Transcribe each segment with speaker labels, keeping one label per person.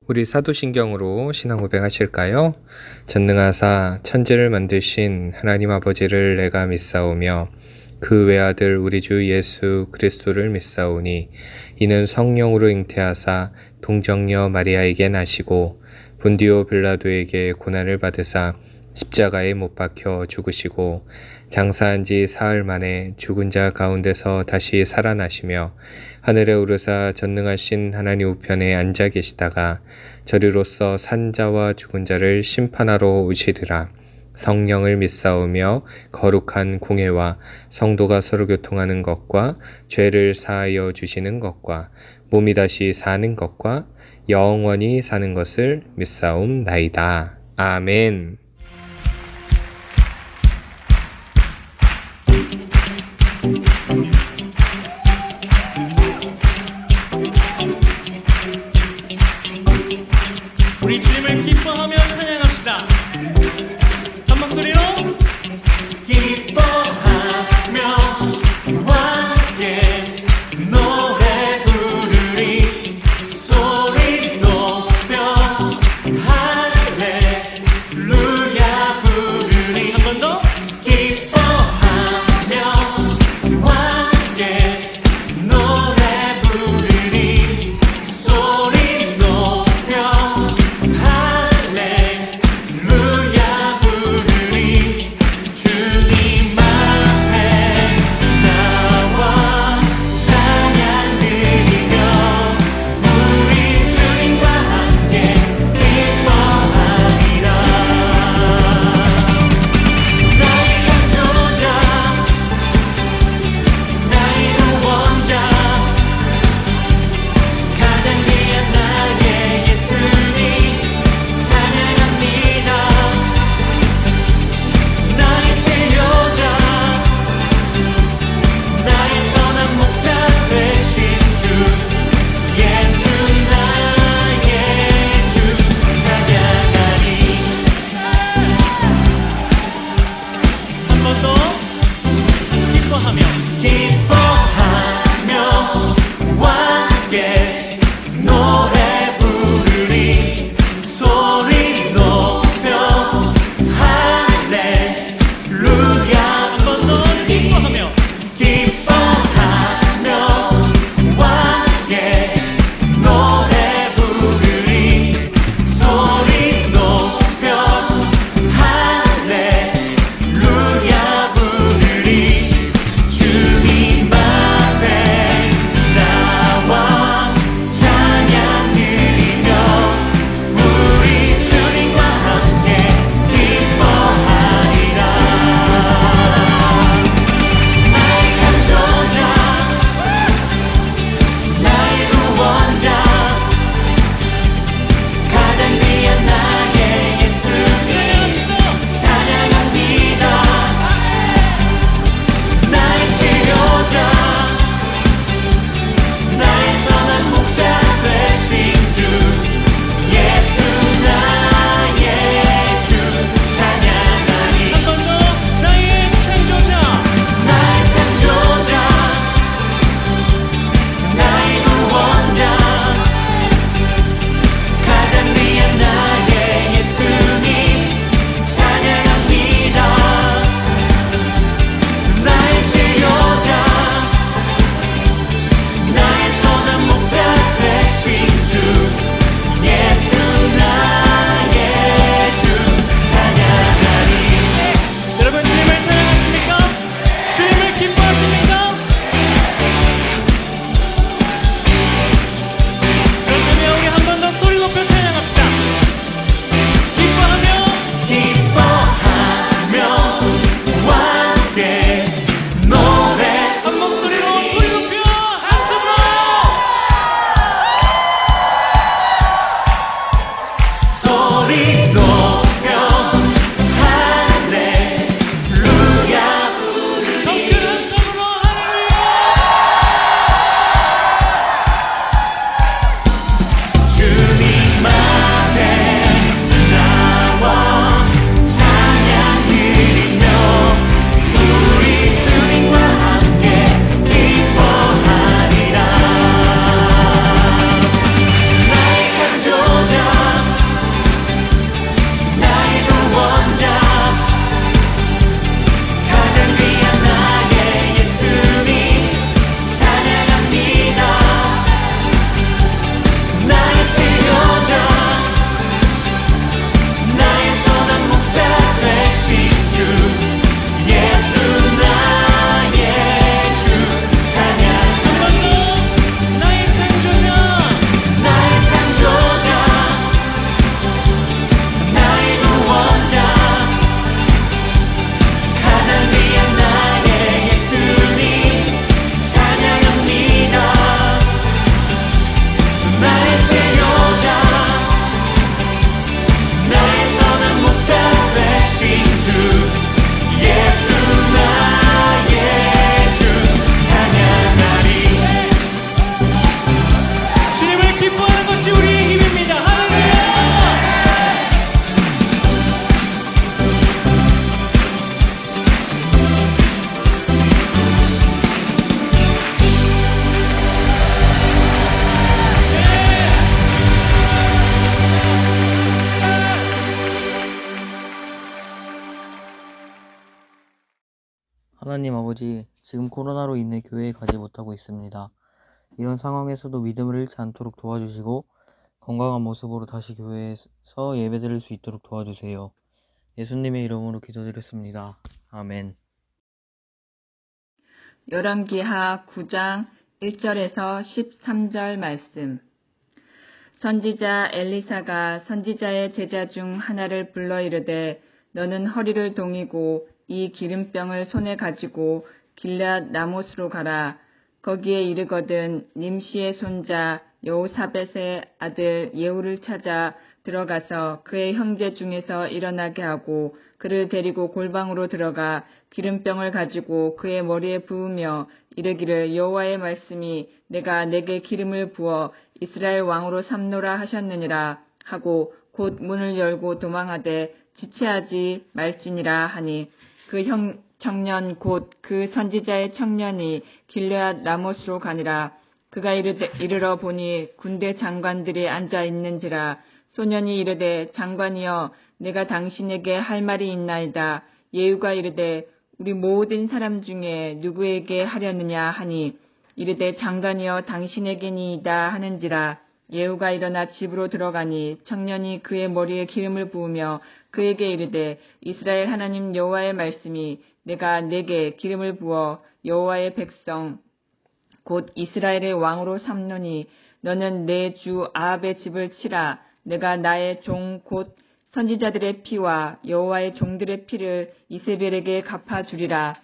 Speaker 1: 우리 사도신경으로 신앙 고백하실까요? 전능하사 천지를 만드신 하나님 아버지를 내가 믿사오며 그 외아들 우리 주 예수 그리스도를 믿사오니 이는 성령으로 잉태하사 동정녀 마리아에게 나시고 본디오 빌라도에게 고난을 받으사 십자가에 못 박혀 죽으시고 장사한 지 사흘 만에 죽은 자 가운데서 다시 살아나시며 하늘에 오르사 전능하신 하나님 우편에 앉아 계시다가 저리로서 산 자와 죽은 자를 심판하러 오시리라. 성령을 믿사오며 거룩한 공회와 성도가 서로 교통하는 것과 죄를 사하여 주시는 것과 몸이 다시 사는 것과 영원히 사는 것을 믿사옵나이다. 아멘.
Speaker 2: 우리 주님을 기뻐하며 찬양합시다. 한 목소리로 기뻐하며 함께 노래 부르리 소리 높여 할렐루야 부르리. 한 번 더 기뻐하며 함께 노래 부르리 소리 높여 할렐루야 부르리. 주님 앞에 나와 찬양 드리며 우리 주님과 함께 기뻐하리라. 나의 창조자 나의 구원자 가장 귀한 나의 예수님 찬양합니다. 나의 치료자 나의 선한 목자 되신 주 예수 나의 주 찬양하리. 한 번 더 기뻐하며 함께 노래 부르리 소리 높여 할렐루야. 한 번 더 기뻐하며 함께 노래 부르리 소리 높여 할렐루야 부르리. 주님 앞에 나와
Speaker 3: 하나님 아버지, 지금 코로나로 인해 교회에 가지 못하고 있습니다. 이런 상황에서도 믿음을 잃지 않도록 도와주시고 건강한 모습으로 다시 교회에서 예배드릴 수 있도록 도와주세요. 예수님의 이름으로 기도드렸습니다. 아멘.
Speaker 4: 열왕기하 9장 1절에서 13절 말씀. 선지자 엘리사가 선지자의 제자 중 하나를 불러 이르되 너는 허리를 동이고 이 기름병을 손에 가지고 길앗 라못으로 가라. 거기에 이르거든 님시의 손자 여호사벳의 아들 예후를 찾아 들어가서 그의 형제 중에서 일어나게 하고 그를 데리고 골방으로 들어가 기름병을 가지고 그의 머리에 부으며 이르기를 여호와의 말씀이 내가 내게 기름을 부어 이스라엘 왕으로 삼노라 하셨느니라 하고 곧 문을 열고 도망하되 지체하지 말지니라 하니 그 청년 곧 그 선지자의 청년이 길르앗 라못으로 가니라. 그가 이르러 보니 군대 장관들이 앉아 있는지라. 소년이 이르되 장관이여 내가 당신에게 할 말이 있나이다. 예후가 이르되 우리 모든 사람 중에 누구에게 하려느냐 하니 이르되 장관이여 당신에게니이다 하는지라. 예후가 일어나 집으로 들어가니 청년이 그의 머리에 기름을 부으며 그에게 이르되 이스라엘 하나님 여호와의 말씀이 내가 내게 기름을 부어 여호와의 백성 곧 이스라엘의 왕으로 삼노니 너는 내 주 아합의 집을 치라. 내가 나의 종 곧 선지자들의 피와 여호와의 종들의 피를 이세벨에게 갚아주리라.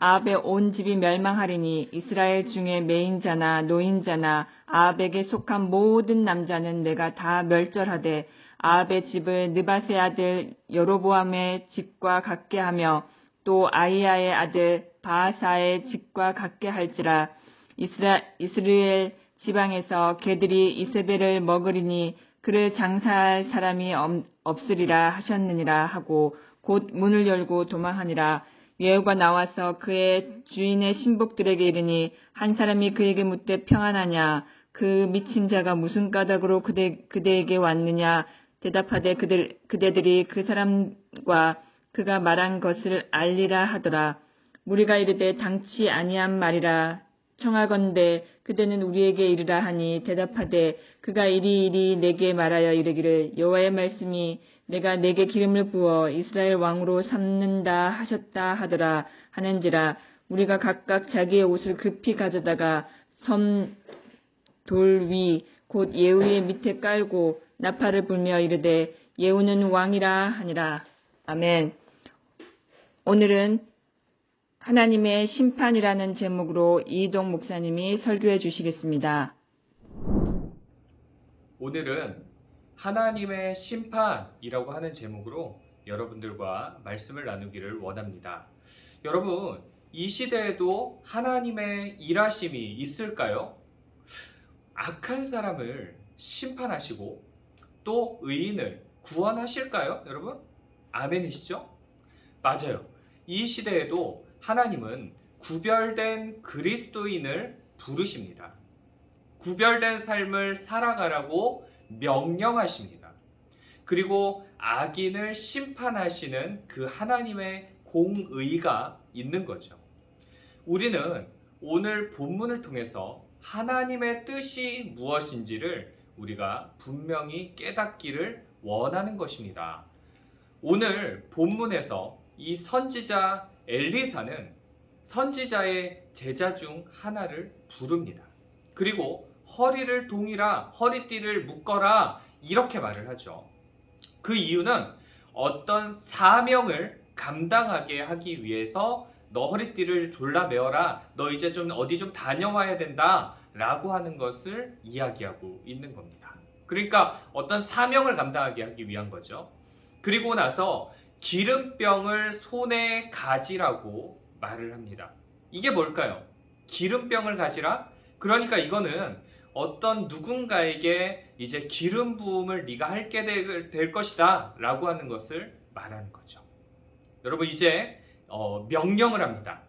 Speaker 4: 아합의 온 집이 멸망하리니 이스라엘 중에 매인자나 노인자나 아합에게 속한 모든 남자는 내가 다 멸절하되 아합의 집을 느바세 아들 여로보암의 집과 같게 하며 또 아이야의 아들 바하사의 집과 같게 할지라. 이스라엘 지방에서 개들이 이세벨을 먹으리니 그를 장사할 사람이 없으리라 하셨느니라 하고 곧 문을 열고 도망하니라. 예후가 나와서 그의 주인의 신복들에게 이르니 한 사람이 그에게 묻되 평안하냐. 그 미친 자가 무슨 까닭으로 그대에게 왔느냐. 대답하되 그대들이 그 사람과 그가 말한 것을 알리라 하더라. 무리가 이르되 당치 아니한 말이라. 청하건대 그대는 우리에게 이르라 하니 대답하되 그가 이리 내게 말하여 이르기를 여호와의 말씀이 내가 내게 기름을 부어 이스라엘 왕으로 삼는다 하셨다 하더라 하는지라. 우리가 각각 자기의 옷을 급히 가져다가 섬 돌 위 곧 예후의 밑에 깔고 나팔을 불며 이르되 예후는 왕이라 하니라. 아멘. 오늘은 하나님의 심판이라는 제목으로 이동 목사님이 설교해 주시겠습니다.
Speaker 1: 오늘은 하나님의 심판이라고 하는 제목으로 여러분들과 말씀을 나누기를 원합니다. 여러분, 이 시대에도 하나님의 일하심이 있을까요? 악한 사람을 심판하시고 또 의인을 구원하실까요? 여러분? 아멘이시죠? 맞아요. 이 시대에도 하나님은 구별된 그리스도인을 부르십니다. 구별된 삶을 살아가라고 명령하십니다. 그리고 악인을 심판하시는 그 하나님의 공의가 있는 거죠. 우리는 오늘 본문을 통해서 하나님의 뜻이 무엇인지를 우리가 분명히 깨닫기를 원하는 것입니다. 오늘 본문에서 이 선지자 엘리사는 선지자의 제자 중 하나를 부릅니다. 그리고 허리를 동이라, 허리띠를 묶어라 이렇게 말을 하죠. 그 이유는 어떤 사명을 감당하게 하기 위해서 너 허리띠를 졸라 메어라, 너 이제 좀 어디 좀 다녀와야 된다 라고 하는 것을 이야기하고 있는 겁니다. 그러니까 어떤 사명을 감당하게 하기 위한 거죠. 그리고 나서 기름병을 손에 가지라고 말을 합니다. 이게 뭘까요? 기름병을 가지라? 그러니까 이거는 어떤 누군가에게 이제 기름 부음을 네가 할게 될 것이다 라고 하는 것을 말하는 거죠. 여러분, 이제 명령을 합니다.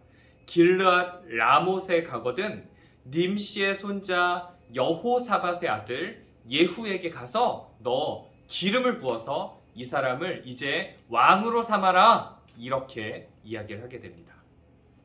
Speaker 1: 길르앗 라못에 가거든 님시의 손자 여호사밧의 아들 예후에게 가서 너 기름을 부어서 이 사람을 이제 왕으로 삼아라, 이렇게 이야기를 하게 됩니다.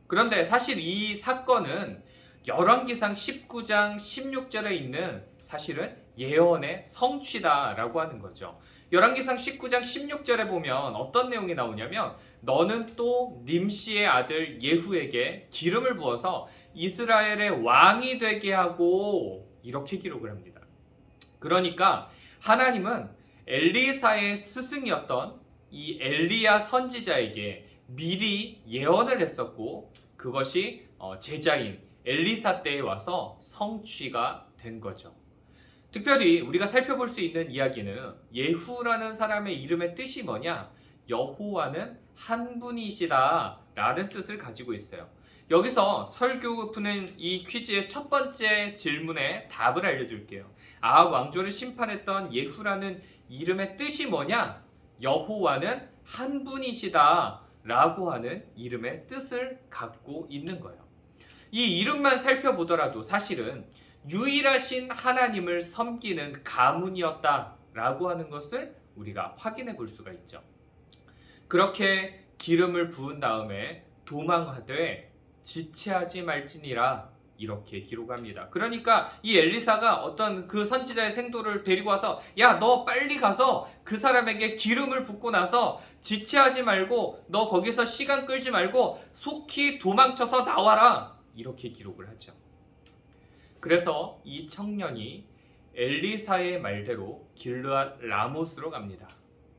Speaker 1: 그런데 사실 이 사건은 열왕기상 19장 16절에 있는 사실은 예언의 성취다라고 하는 거죠. 열왕기상 19장 16절에 보면 어떤 내용이 나오냐면 너는 또 님시의 아들 예후에게 기름을 부어서 이스라엘의 왕이 되게 하고 이렇게 기록을 합니다. 그러니까 하나님은 엘리사의 스승이었던 이 엘리야 선지자에게 미리 예언을 했었고 그것이 제자인 엘리사 때에 와서 성취가 된 거죠. 특별히 우리가 살펴볼 수 있는 이야기는 예후라는 사람의 이름의 뜻이 뭐냐? 여호와는 한 분이시다 라는 뜻을 가지고 있어요. 여기서 설교 푸는 이 퀴즈의 첫 번째 질문에 답을 알려줄게요. 왕조를 심판했던 예후라는 이름의 뜻이 뭐냐? 여호와는 한 분이시다 라고 하는 이름의 뜻을 갖고 있는 거예요. 이 이름만 살펴보더라도 사실은 유일하신 하나님을 섬기는 가문이었다라고 하는 것을 우리가 확인해 볼 수가 있죠. 그렇게 기름을 부은 다음에 도망하되 지체하지 말지니라 이렇게 기록합니다. 그러니까 이 엘리사가 어떤 그 선지자의 생도를 데리고 와서 야, 너 빨리 가서 그 사람에게 기름을 붓고 나서 지체하지 말고 너 거기서 시간 끌지 말고 속히 도망쳐서 나와라 이렇게 기록을 하죠. 그래서 이 청년이 엘리사의 말대로 길르앗 라모스로 갑니다.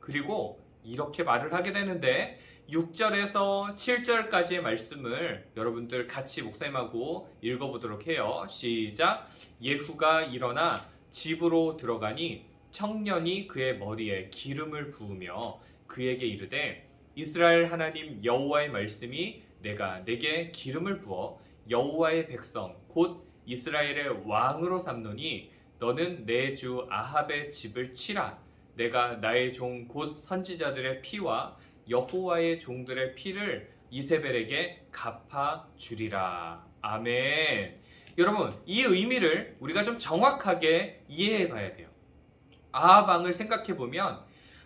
Speaker 1: 그리고 이렇게 말을 하게 되는데 6절에서 7절까지의 말씀을 여러분들 같이 목사님하고 읽어보도록 해요. 시작. 예후가 일어나 집으로 들어가니 청년이 그의 머리에 기름을 부으며 그에게 이르되 이스라엘 하나님 여호와의 말씀이 내가 내게 기름을 부어 여호와의 백성 곧 이스라엘의 왕으로 삼노니 너는 내 주 아합의 집을 치라. 내가 나의 종 곧 선지자들의 피와 여호와의 종들의 피를 이세벨에게 갚아 주리라. 아멘. 여러분, 이 의미를 우리가 좀 정확하게 이해해 봐야 돼요. 아합 왕을 생각해 보면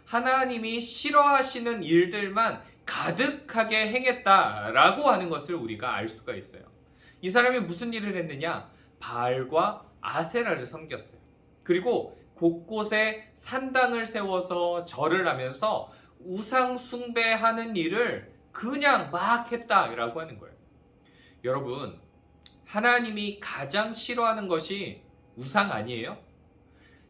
Speaker 1: 하나님이 싫어하시는 일들만 가득하게 행했다라고 하는 것을 우리가 알 수가 있어요. 이 사람이 무슨 일을 했느냐? 바알과 아세라를 섬겼어요. 그리고 곳곳에 산당을 세워서 절을 하면서 우상 숭배하는 일을 그냥 막 했다라고 하는 거예요. 여러분, 하나님이 가장 싫어하는 것이 우상 아니에요?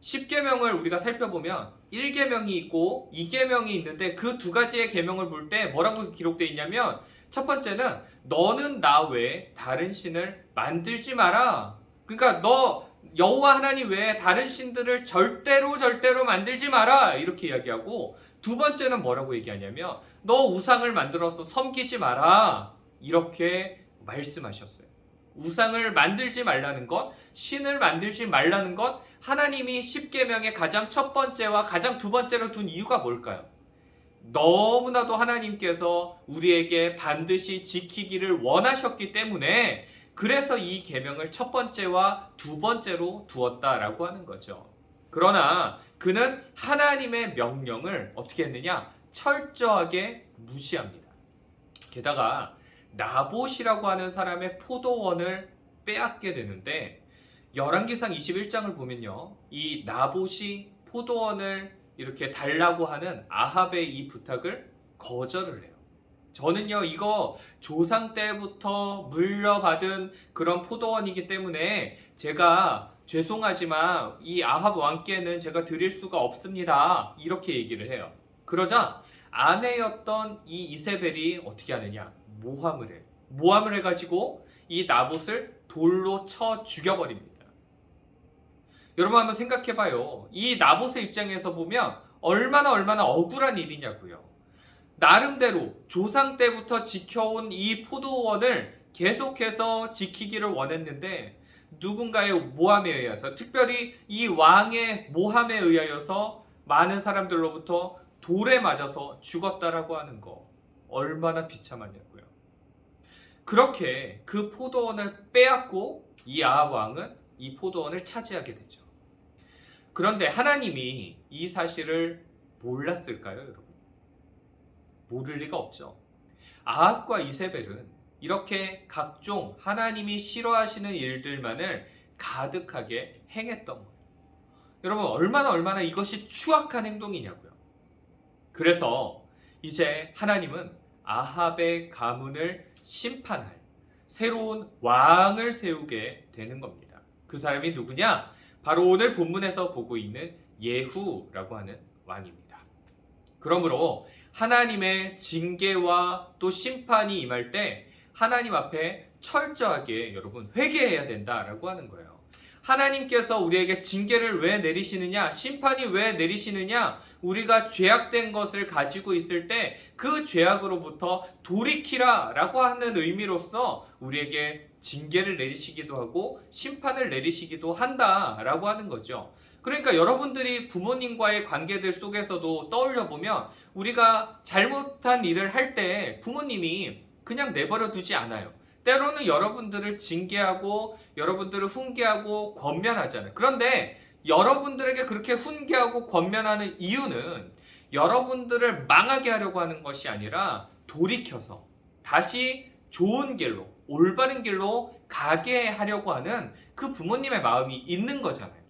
Speaker 1: 10계명을 우리가 살펴보면 1계명이 있고 2계명이 있는데 그 두 가지의 계명을 볼 때 뭐라고 기록되어 있냐면 첫 번째는 너는 나 외에 다른 신을 만들지 마라. 그러니까 너 여호와 하나님 외에 다른 신들을 절대로 만들지 마라 이렇게 이야기하고 두 번째는 뭐라고 얘기하냐면 너 우상을 만들어서 섬기지 마라 이렇게 말씀하셨어요. 우상을 만들지 말라는 것, 신을 만들지 말라는 것, 하나님이 10계명의 가장 첫 번째와 가장 두 번째로 둔 이유가 뭘까요? 너무나도 하나님께서 우리에게 반드시 지키기를 원하셨기 때문에 그래서 이 계명을 첫 번째와 두 번째로 두었다라고 하는 거죠. 그러나 그는 하나님의 명령을 어떻게 했느냐? 철저하게 무시합니다. 게다가 나봇이라고 하는 사람의 포도원을 빼앗게 되는데 열왕기상 21장을 보면요. 이 나봇이 포도원을 이렇게 달라고 하는 아합의 이 부탁을 거절을 해요. 저는요 이거 조상 때부터 물려받은 그런 포도원이기 때문에 제가 죄송하지만 이 아합 왕께는 제가 드릴 수가 없습니다 이렇게 얘기를 해요. 그러자 아내였던 이 이세벨이 어떻게 하느냐, 모함을 해요. 모함을 해가지고 이 나봇을 돌로 쳐 죽여버립니다. 여러분 한번 생각해봐요. 이 나봇의 입장에서 보면 얼마나 억울한 일이냐고요. 나름대로 조상 때부터 지켜온 이 포도원을 계속해서 지키기를 원했는데 누군가의 모함에 의해서, 특별히 이 왕의 모함에 의하여서 많은 사람들로부터 돌에 맞아서 죽었다라고 하는 거 얼마나 비참하냐고요. 그렇게 그 포도원을 빼앗고 이 아합 왕은 이 포도원을 차지하게 되죠. 그런데 하나님이 이 사실을 몰랐을까요, 여러분? 모를 리가 없죠. 아합과 이세벨은 이렇게 각종 하나님이 싫어하시는 일들만을 가득하게 행했던 거예요. 여러분, 얼마나 이것이 추악한 행동이냐고요. 그래서 이제 하나님은 아합의 가문을 심판할 새로운 왕을 세우게 되는 겁니다. 그 사람이 누구냐? 바로 오늘 본문에서 보고 있는 예후라고 하는 왕입니다. 그러므로 하나님의 징계와 또 심판이 임할 때 하나님 앞에 철저하게 여러분 회개해야 된다라고 하는 거예요. 하나님께서 우리에게 징계를 왜 내리시느냐, 심판이 왜 내리시느냐, 우리가 죄악된 것을 가지고 있을 때 그 죄악으로부터 돌이키라 라고 하는 의미로서 우리에게 징계를 내리시기도 하고 심판을 내리시기도 한다라고 하는 거죠. 그러니까 여러분들이 부모님과의 관계들 속에서도 떠올려 보면 우리가 잘못한 일을 할 때 부모님이 그냥 내버려 두지 않아요. 때로는 여러분들을 징계하고 여러분들을 훈계하고 권면하잖아요. 그런데 여러분들에게 그렇게 훈계하고 권면하는 이유는 여러분들을 망하게 하려고 하는 것이 아니라 돌이켜서 다시 좋은 길로, 올바른 길로 가게 하려고 하는 그 부모님의 마음이 있는 거잖아요.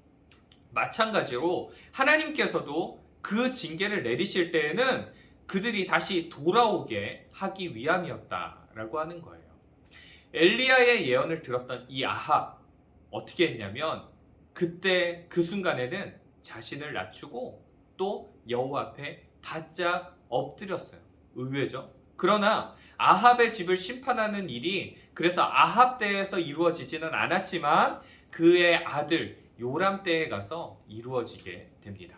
Speaker 1: 마찬가지로 하나님께서도 그 징계를 내리실 때에는 그들이 다시 돌아오게 하기 위함이었다라고 하는 거예요. 엘리야의 예언을 들었던 이 아합, 어떻게 했냐면 그때 그 순간에는 자신을 낮추고 또 여호와 앞에 바짝 엎드렸어요. 의외죠? 그러나 아합의 집을 심판하는 일이 그래서 아합 때에서 이루어지지는 않았지만 그의 아들 요람 때에 가서 이루어지게 됩니다.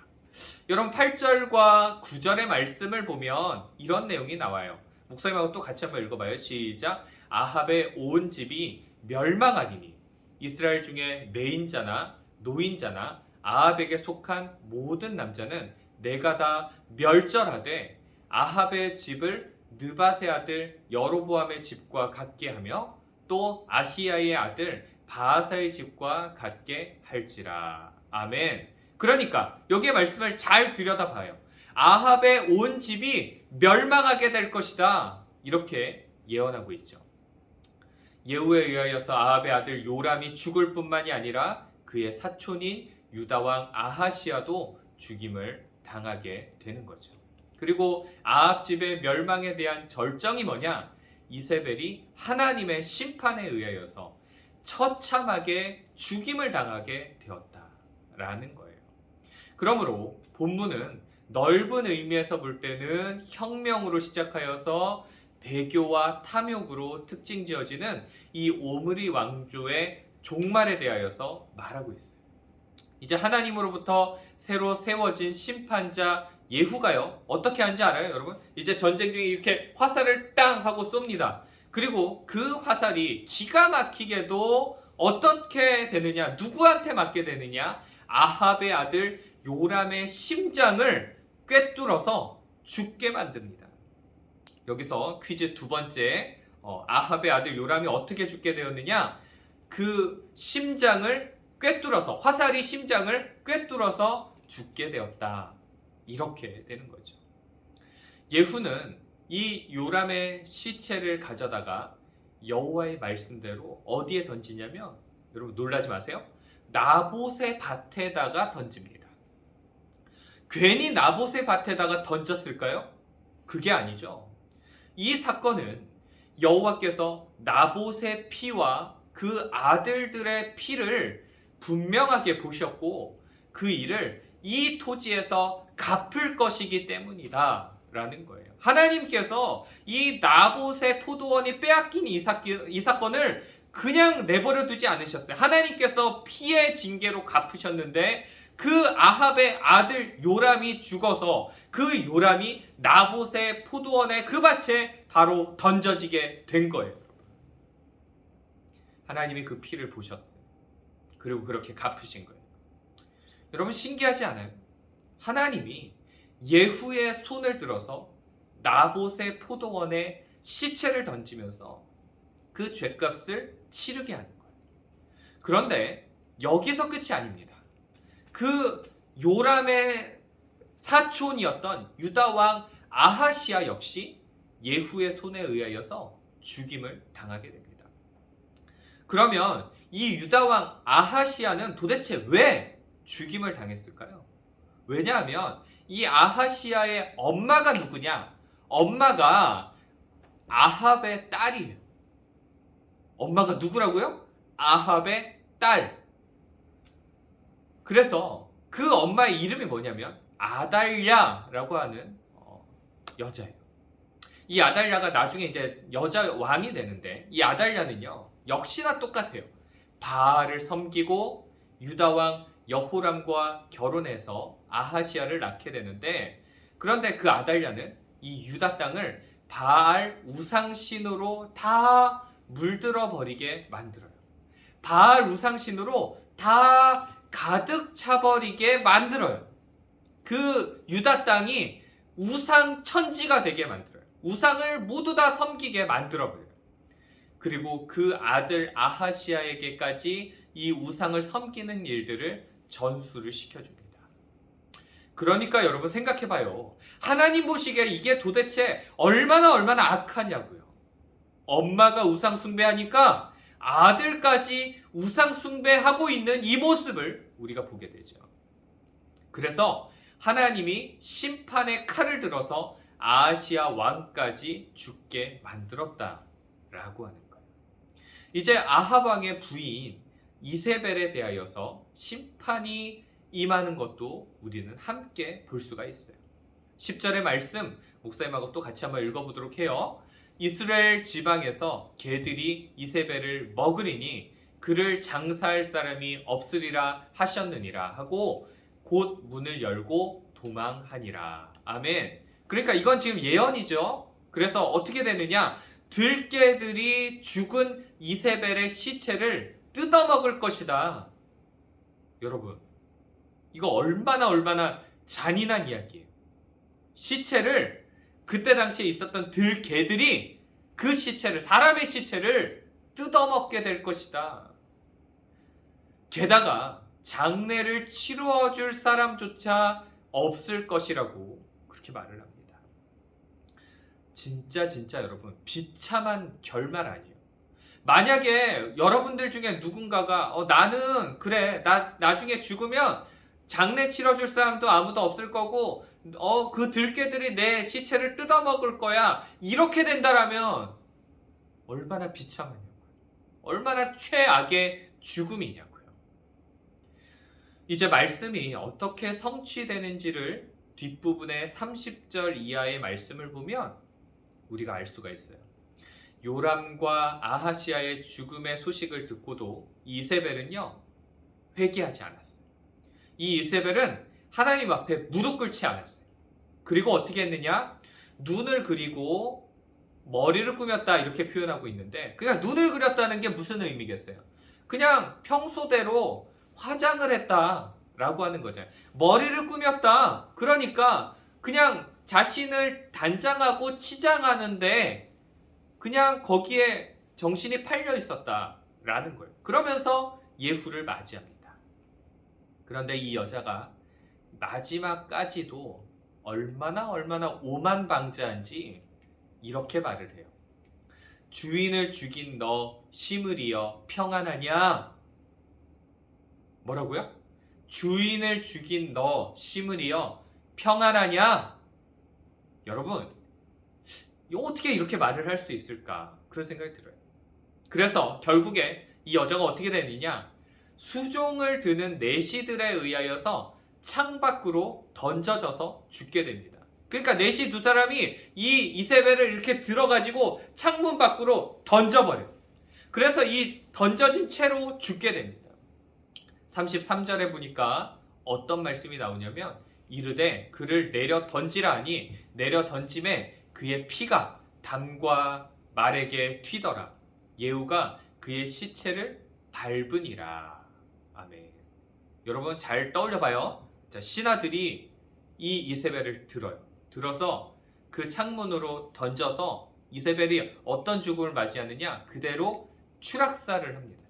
Speaker 1: 여러분 8절과 9절의 말씀을 보면 이런 내용이 나와요. 목사님하고 또 같이 한번 읽어봐요. 시작. 아합의 온 집이 멸망하리니 이스라엘 중에 매인자나 노인자나 아합에게 속한 모든 남자는 내가 다 멸절하되 아합의 집을 느밧의 아들 여로보암의 집과 같게 하며 또 아히야의 아들 바하사의 집과 같게 할지라. 아멘. 그러니까 여기에 말씀을 잘 들여다봐요. 아합의 온 집이 멸망하게 될 것이다. 이렇게 예언하고 있죠. 예후에 의하여서 아합의 아들 요람이 죽을 뿐만이 아니라 그의 사촌인 유다왕 아하시아도 죽임을 당하게 되는 거죠. 그리고 아합 집의 멸망에 대한 절정이 뭐냐? 이세벨이 하나님의 심판에 의하여서 처참하게 죽임을 당하게 되었다라는 거예요. 그러므로 본문은 넓은 의미에서 볼 때는 혁명으로 시작하여서 배교와 탐욕으로 특징 지어지는 이 오므리 왕조의 종말에 대하여서 말하고 있어요. 이제 하나님으로부터 새로 세워진 심판자 예후가요, 어떻게 하는지 알아요, 여러분? 이제 전쟁 중에 이렇게 화살을 땅 하고 쏩니다. 그리고 그 화살이 기가 막히게도 어떻게 되느냐, 누구한테 맞게 되느냐? 아합의 아들 요람의 심장을 꿰뚫어서 죽게 만듭니다. 여기서 퀴즈 두 번째, 아합의 아들 요람이 어떻게 죽게 되었느냐? 그 심장을 꿰뚫어서, 화살이 심장을 꿰뚫어서 죽게 되었다. 이렇게 되는 거죠. 예후는 이 요람의 시체를 가져다가 여호와의 말씀대로 어디에 던지냐면, 여러분 놀라지 마세요. 나봇의 밭에다가 던집니다. 괜히 나봇의 밭에다가 던졌을까요? 그게 아니죠. 이 사건은 여호와께서 나봇의 피와 그 아들들의 피를 분명하게 보셨고 그 일을 이 토지에서 갚을 것이기 때문이다 라는 거예요. 하나님께서 이 나봇의 포도원이 빼앗긴 이 사건을 그냥 내버려 두지 않으셨어요. 하나님께서 피의 징계로 갚으셨는데 그 아합의 아들 요람이 죽어서 그 요람이 나봇의 포도원의 그 밭에 바로 던져지게 된 거예요. 하나님이 그 피를 보셨어요. 그리고 그렇게 갚으신 거예요. 여러분 신기하지 않아요? 하나님이 예후의 손을 들어서 나봇의 포도원에 시체를 던지면서 그 죄값을 치르게 하는 거예요. 그런데 여기서 끝이 아닙니다. 그 요람의 사촌이었던 유다왕 아하시아 역시 예후의 손에 의하여서
Speaker 5: 죽임을 당하게 됩니다. 그러면 이 유다왕 아하시야는 도대체 왜 죽임을 당했을까요? 왜냐하면 이 아하시야의 엄마가 누구냐? 엄마가 아합의 딸이에요. 엄마가 누구라고요? 아합의 딸. 그래서 그 엄마의 이름이 뭐냐면 아달랴라고 하는 여자예요. 이 아달랴가 나중에 이제 여자 왕이 되는데, 이 아달랴는요 역시나 똑같아요. 바알을 섬기고 유다 왕 여호람과 결혼해서 아하시야를 낳게 되는데, 그런데 그 아달랴는 이 유다 땅을 바알 우상신으로 다 물들어 버리게 만들어요. 바알 우상신으로 다 가득 차버리게 만들어요. 그 유다 땅이 우상 천지가 되게 만들어요. 우상을 모두 다 섬기게 만들어버려요. 그리고 그 아들 아하시야에게까지 이 우상을 섬기는 일들을 전수를 시켜줍니다. 그러니까 여러분 생각해봐요. 하나님 보시기에 이게 도대체 얼마나 악하냐고요. 엄마가 우상 숭배하니까 아들까지 우상 숭배하고 있는 이 모습을 우리가 보게 되죠. 그래서 하나님이 심판의 칼을 들어서 아하시야 왕까지 죽게 만들었다라고 하는 거예요. 이제 아합 왕의 부인 이세벨에 대하여서 심판이 임하는 것도 우리는 함께 볼 수가 있어요. 10절의 말씀 목사님하고 또 같이 한번 읽어보도록 해요. 이스라엘 지방에서 개들이 이세벨을 먹으리니 그를 장사할 사람이 없으리라 하셨느니라 하고 곧 문을 열고 도망하니라. 아멘. 그러니까 이건 지금 예언이죠. 그래서 어떻게 되느냐? 들개들이 죽은 이세벨의 시체를 뜯어먹을 것이다. 여러분, 이거 얼마나 잔인한 이야기예요. 시체를, 그때 당시에 있었던 들개들이 그 시체를, 사람의 시체를 뜯어먹게 될 것이다. 게다가 장례를 치루어줄 사람조차 없을 것이라고 그렇게 말을 합니다. 진짜 여러분, 비참한 결말 아니에요. 만약에 여러분들 중에 누군가가 나는 그래, 나 나중에 죽으면 장례 치러줄 사람도 아무도 없을 거고 그 들개들이 내 시체를 뜯어먹을 거야, 이렇게 된다라면 얼마나 비참하냐고요. 얼마나 최악의 죽음이냐고요. 이제 말씀이 어떻게 성취되는지를 뒷부분의 30절 이하의 말씀을 보면 우리가 알 수가 있어요. 요람과 아하시야의 죽음의 소식을 듣고도 이세벨은요 회개하지 않았어요. 이 이세벨은 하나님 앞에 무릎 꿇지 않았어요. 그리고 어떻게 했느냐? 눈을 그리고 머리를 꾸몄다, 이렇게 표현하고 있는데, 그냥 눈을 그렸다는 게 무슨 의미겠어요? 그냥 평소대로 화장을 했다라고 하는 거죠. 머리를 꾸몄다, 그러니까 그냥 자신을 단장하고 치장하는데 그냥 거기에 정신이 팔려 있었다라는 거예요. 그러면서 예후를 맞이합니다. 그런데 이 여자가 마지막까지도 얼마나 오만방자한지 이렇게 말을 해요. 주인을 죽인 너 시므리여 평안하냐? 뭐라고요? 주인을 죽인 너 시므리여 평안하냐? 여러분, 어떻게 이렇게 말을 할 수 있을까? 그런 생각이 들어요. 그래서 결국에 이 여자가 어떻게 되느냐? 수종을 드는 내시들에 의하여서 창 밖으로 던져져서 죽게 됩니다. 그러니까 내시 두 사람이 이 이세벨을 이렇게 들어가지고 창문 밖으로 던져버려요. 그래서 이 던져진 채로 죽게 됩니다. 33절에 보니까 어떤 말씀이 나오냐면, 이르되 그를 내려 던지라 하니 내려 던짐에 그의 피가 담과 말에게 튀더라. 예후가 그의 시체를 밟으니라. 아멘. 여러분 잘 떠올려봐요. 자, 신하들이 이 이세벨을 들어서 그 창문으로 던져서 이세벨이 어떤 죽음을 맞이하느냐? 그대로 추락사를 합니다.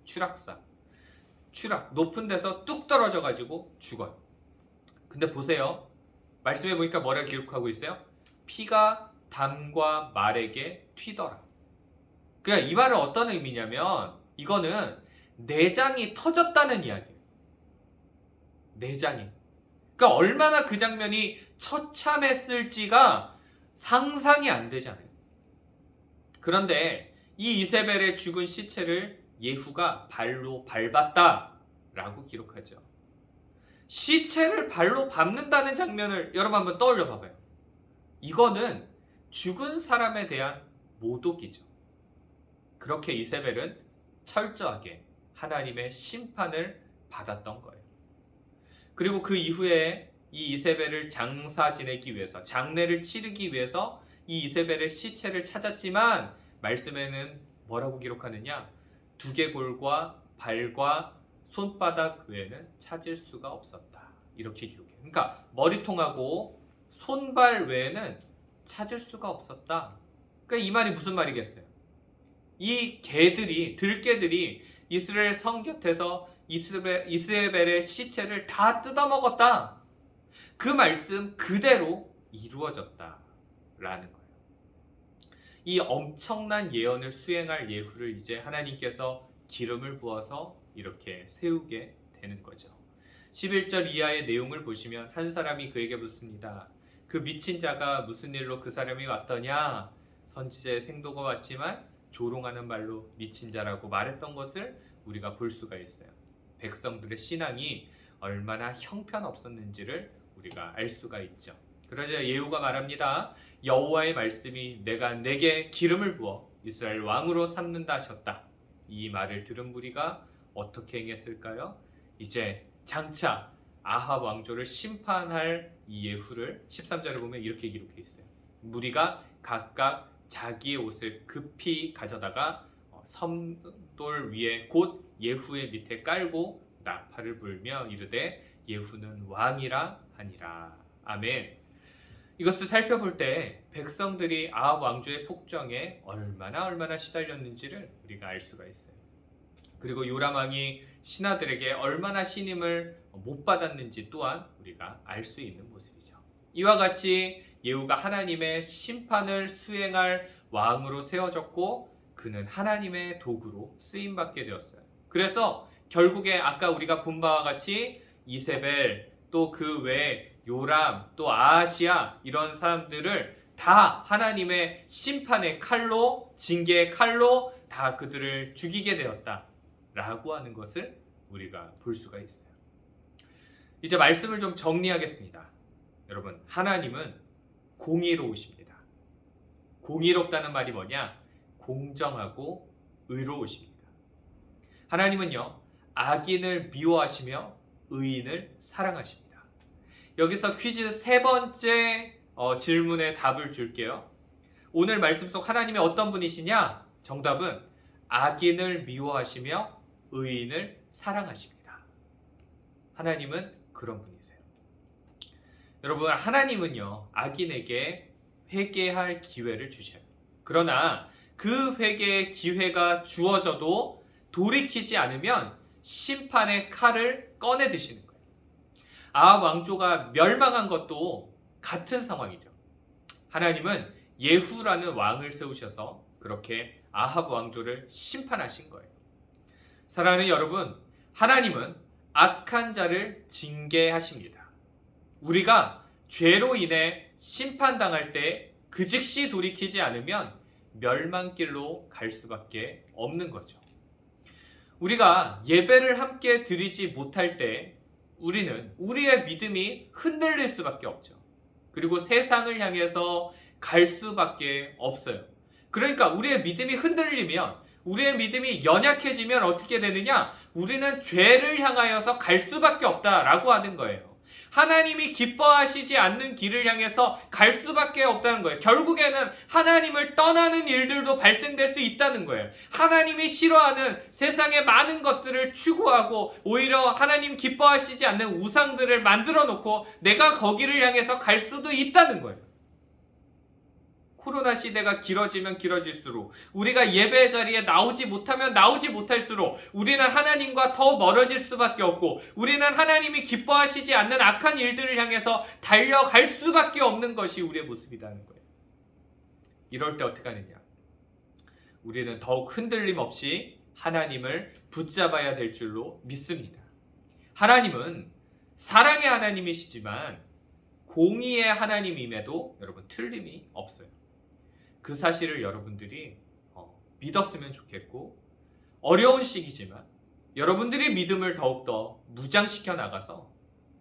Speaker 5: 추락, 높은 데서 뚝 떨어져 가지고 죽어요. 근데 보세요, 말씀해 보니까 뭐라고 기록하고 있어요? 피가 담과 말에게 튀더라. 그러니까 이 말은 어떤 의미냐면 이거는 내장이 터졌다는 이야기예요. 내장이. 그러니까 얼마나 그 장면이 처참했을지가 상상이 안 되잖아요. 그런데 이 이세벨의 죽은 시체를 예후가 발로 밟았다라고 기록하죠. 시체를 발로 밟는다는 장면을 여러분 한번 떠올려 봐봐요. 이거는 죽은 사람에 대한 모독이죠. 그렇게 이세벨은 철저하게 하나님의 심판을 받았던 거예요. 그리고 그 이후에 이 이세벨을 장사 지내기 위해서, 장례를 치르기 위해서 이 이세벨의 시체를 찾았지만 말씀에는 뭐라고 기록하느냐? 두개골과 발과 손바닥 외에는 찾을 수가 없었다. 이렇게 기록해요. 그러니까 머리통하고 손발 외에는 찾을 수가 없었다. 그러니까 이 말이 무슨 말이겠어요? 이 개들이, 들개들이 이스라엘 성 곁에서 이스라엘의 시체를 다 뜯어먹었다. 그 말씀 그대로 이루어졌다라는 거예요. 이 엄청난 예언을 수행할 예후를 이제 하나님께서 기름을 부어서 이렇게 세우게 되는 거죠. 11절 이하의 내용을 보시면 한 사람이 그에게 묻습니다. 그 미친 자가 무슨 일로 그 사람이 왔더냐? 선지자의 생도가 왔지만 조롱하는 말로 미친 자라고 말했던 것을 우리가 볼 수가 있어요. 백성들의 신앙이 얼마나 형편없었는지를 우리가 알 수가 있죠. 그러자 예후가 말합니다. 여호와의 말씀이 내가 내게 기름을 부어 이스라엘 왕으로 삼는다 하셨다. 이 말을 들은 무리가 어떻게 행했을까요? 이제 장차 아합 왕조를 심판할 이 예후를 13절에 보면 이렇게 기록해 있어요. 무리가 각각 자기의 옷을 급히 가져다가 섬돌 위에 곧 예후의 밑에 깔고 나팔을 불며 이르되 예후는 왕이라 하니라. 아멘. 이것을 살펴볼 때 백성들이 아합 왕조의 폭정에 얼마나 시달렸는지를 우리가 알 수가 있어요. 그리고 요람 왕이 신하들에게 얼마나 신임을 못 받았는지 또한 우리가 알 수 있는 모습이죠. 이와 같이 예후가 하나님의 심판을 수행할 왕으로 세워졌고 그는 하나님의 도구로 쓰임받게 되었어요. 그래서 결국에 아까 우리가 본 바와 같이 이세벨 또 그 외에 요람 또 아하시아 이런 사람들을 다 하나님의 심판의 칼로 징계의 칼로 다 그들을 죽이게 되었다라고 하는 것을 우리가 볼 수가 있어요. 이제 말씀을 좀 정리하겠습니다. 여러분, 하나님은 공의로우십니다. 공의롭다는 말이 뭐냐? 공정하고 의로우십니다. 하나님은요, 악인을 미워하시며 의인을 사랑하십니다. 여기서 퀴즈 세 번째 질문에 답을 줄게요. 오늘 말씀 속 하나님이 어떤 분이시냐? 정답은 악인을 미워하시며 의인을 사랑하십니다. 하나님은 그런 분이세요. 여러분, 하나님은요, 악인에게 회개할 기회를 주셔요. 그러나 그 회개의 기회가 주어져도 돌이키지 않으면 심판의 칼을 꺼내 드시는 거예요. 아합 왕조가 멸망한 것도 같은 상황이죠. 하나님은 예후라는 왕을 세우셔서 그렇게 아합 왕조를 심판하신 거예요. 사랑하는 여러분, 하나님은 악한 자를 징계하십니다. 우리가 죄로 인해 심판당할 때 그 즉시 돌이키지 않으면 멸망길로 갈 수밖에 없는 거죠. 우리가 예배를 함께 드리지 못할 때 우리는 우리의 믿음이 흔들릴 수밖에 없죠. 그리고 세상을 향해서 갈 수밖에 없어요. 그러니까 우리의 믿음이 흔들리면, 우리의 믿음이 연약해지면 어떻게 되느냐? 우리는 죄를 향하여서 갈 수밖에 없다라고 하는 거예요. 하나님이 기뻐하시지 않는 길을 향해서 갈 수밖에 없다는 거예요. 결국에는 하나님을 떠나는 일들도 발생될 수 있다는 거예요. 하나님이 싫어하는 세상의 많은 것들을 추구하고 오히려 하나님 기뻐하시지 않는 우상들을 만들어 놓고 내가 거기를 향해서 갈 수도 있다는 거예요. 코로나 시대가 길어지면 길어질수록, 우리가 예배 자리에 나오지 못하면 나오지 못할수록 우리는 하나님과 더 멀어질 수밖에 없고, 우리는 하나님이 기뻐하시지 않는 악한 일들을 향해서 달려갈 수밖에 없는 것이 우리의 모습이라는 거예요. 이럴 때 어떻게 하느냐? 우리는 더욱 흔들림 없이 하나님을 붙잡아야 될 줄로 믿습니다. 하나님은 사랑의 하나님이시지만 공의의 하나님임에도 여러분 틀림이 없어요. 그 사실을 여러분들이 믿었으면 좋겠고, 어려운 시기지만 여러분들이 믿음을 더욱더 무장시켜 나가서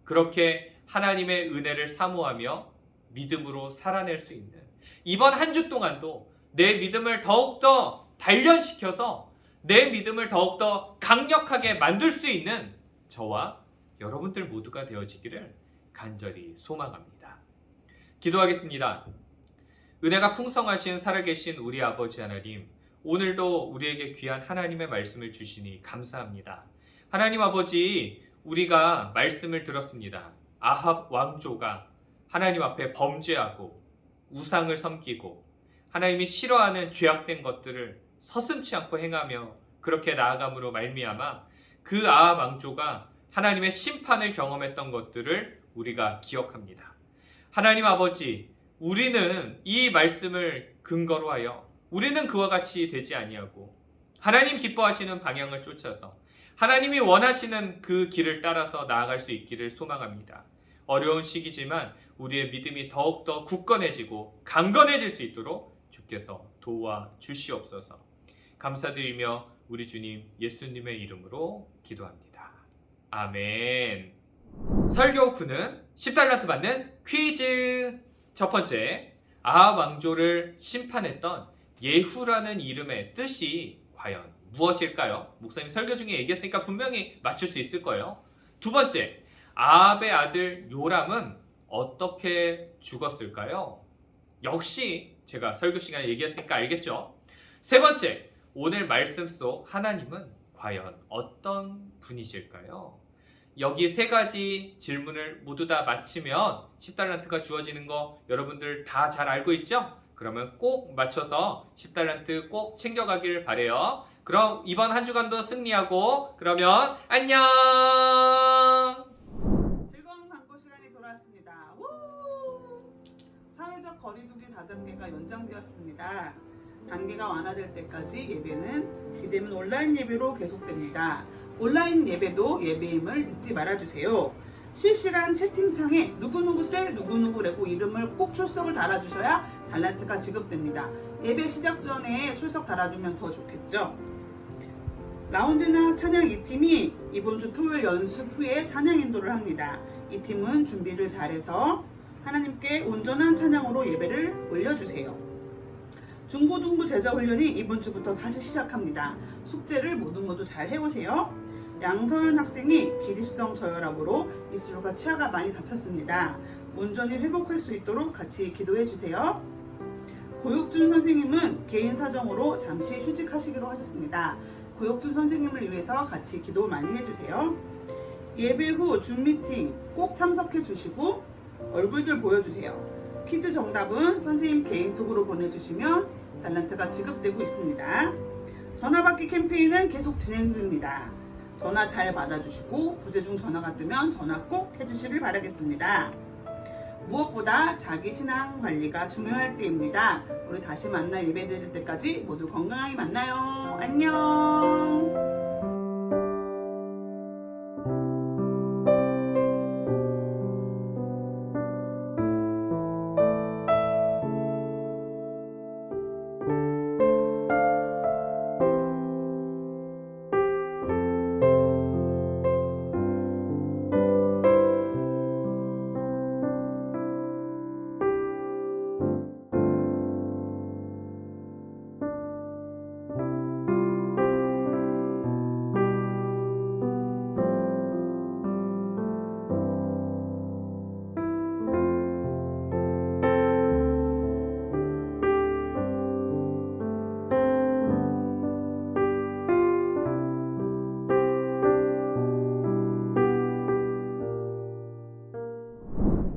Speaker 5: 그렇게 하나님의 은혜를 사모하며 믿음으로 살아낼 수 있는 이번 한 주 동안도 내 믿음을 더욱더 단련시켜서 내 믿음을 더욱더 강력하게 만들 수 있는 저와 여러분들 모두가 되어지기를 간절히 소망합니다. 기도하겠습니다. 은혜가 풍성하신 살아계신 우리 아버지 하나님, 오늘도 우리에게 귀한 하나님의 말씀을 주시니 감사합니다. 하나님 아버지, 우리가 말씀을 들었습니다. 아합 왕조가 하나님 앞에 범죄하고 우상을 섬기고 하나님이 싫어하는 죄악된 것들을 서슴지 않고 행하며 그렇게 나아감으로 말미암아 그 아합 왕조가 하나님의 심판을 경험했던 것들을 우리가 기억합니다. 하나님 아버지, 우리는 이 말씀을 근거로 하여 우리는 그와 같이 되지 아니하고 하나님 기뻐하시는 방향을 쫓아서 하나님이 원하시는 그 길을 따라서 나아갈 수 있기를 소망합니다. 어려운 시기지만 우리의 믿음이 더욱더 굳건해지고 강건해질 수 있도록 주께서 도와주시옵소서. 감사드리며 우리 주님 예수님의 이름으로 기도합니다. 아멘. 설교 후는 10달란트 받는 퀴즈. 첫 번째, 아합 왕조를 심판했던 예후라는 이름의 뜻이 과연 무엇일까요? 목사님 설교 중에 얘기했으니까 분명히 맞출 수 있을 거예요. 두 번째, 아합의 아들 요람은 어떻게 죽었을까요? 역시 제가 설교 시간에 얘기했으니까 알겠죠? 세 번째, 오늘 말씀 속 하나님은 과연 어떤 분이실까요? 여기 세 가지 질문을 모두 다 맞히면 10달란트가 주어지는 거 여러분들 다 잘 알고 있죠? 그러면 꼭 맞춰서 10달란트 꼭 챙겨가길 바래요. 그럼 이번 한 주간도 승리하고 그러면 안녕.
Speaker 6: 즐거운 광고 시간이 돌아왔습니다. 우! 사회적 거리두기 4단계가 연장되었습니다. 단계가 완화될 때까지 예배는 비대면 온라인 예배로 계속됩니다. 온라인 예배도 예배임을 잊지 말아주세요. 실시간 채팅창에 누구누구 셀 누구누구 레고 이름을 꼭 출석을 달아주셔야 달란트가 지급됩니다. 예배 시작 전에 출석 달아주면 더 좋겠죠. 라운드나 찬양 2팀이 이번 주 토요일 연습 후에 찬양 인도를 합니다. 이 팀은 준비를 잘해서 하나님께 온전한 찬양으로 예배를 올려주세요. 중고등부 제자 훈련이 이번 주부터 다시 시작합니다. 숙제를 모두 잘 해오세요. 양서연 학생이 기립성 저혈압으로 입술과 치아가 많이 다쳤습니다. 온전히 회복할 수 있도록 같이 기도해 주세요. 고혁준 선생님은 개인 사정으로 잠시 휴직하시기로 하셨습니다. 고혁준 선생님을 위해서 같이 기도 많이 해주세요. 예배 후 줌 미팅 꼭 참석해 주시고 얼굴들 보여주세요. 퀴즈 정답은 선생님 개인톡으로 보내주시면 달란트가 지급되고 있습니다. 전화받기 캠페인은 계속 진행 중입니다. 전화 잘 받아주시고 부재 중 전화가 뜨면 전화 꼭 해주시길 바라겠습니다. 무엇보다 자기 신앙 관리가 중요할 때입니다. 우리 다시 만나 예배 드릴 때까지 모두 건강하게 만나요. 안녕.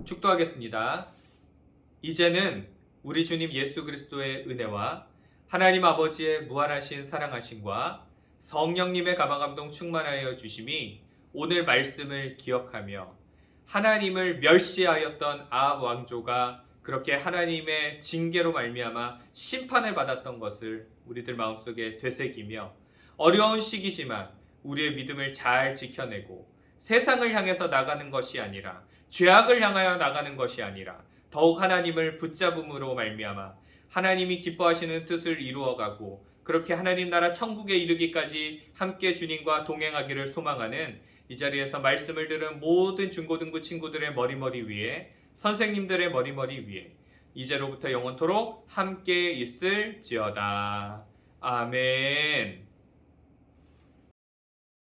Speaker 5: 축도하겠습니다. 이제는 우리 주님 예수 그리스도의 은혜와 하나님 아버지의 무한하신 사랑하심과 성령님의 감화감동 충만하여 주심이 오늘 말씀을 기억하며 하나님을 멸시하였던 아합 왕조가 그렇게 하나님의 징계로 말미암아 심판을 받았던 것을 우리들 마음속에 되새기며 어려운 시기지만 우리의 믿음을 잘 지켜내고 세상을 향해서 나가는 것이 아니라 죄악을 향하여 나가는 것이 아니라 더욱 하나님을 붙잡음으로 말미암아 하나님이 기뻐하시는 뜻을 이루어가고 그렇게 하나님 나라 천국에 이르기까지 함께 주님과 동행하기를 소망하는 이 자리에서 말씀을 들은 모든 중고등부 친구들의 머리머리 위에 선생님들의 머리머리 위에 이제로부터 영원토록 함께 있을지어다. 아멘.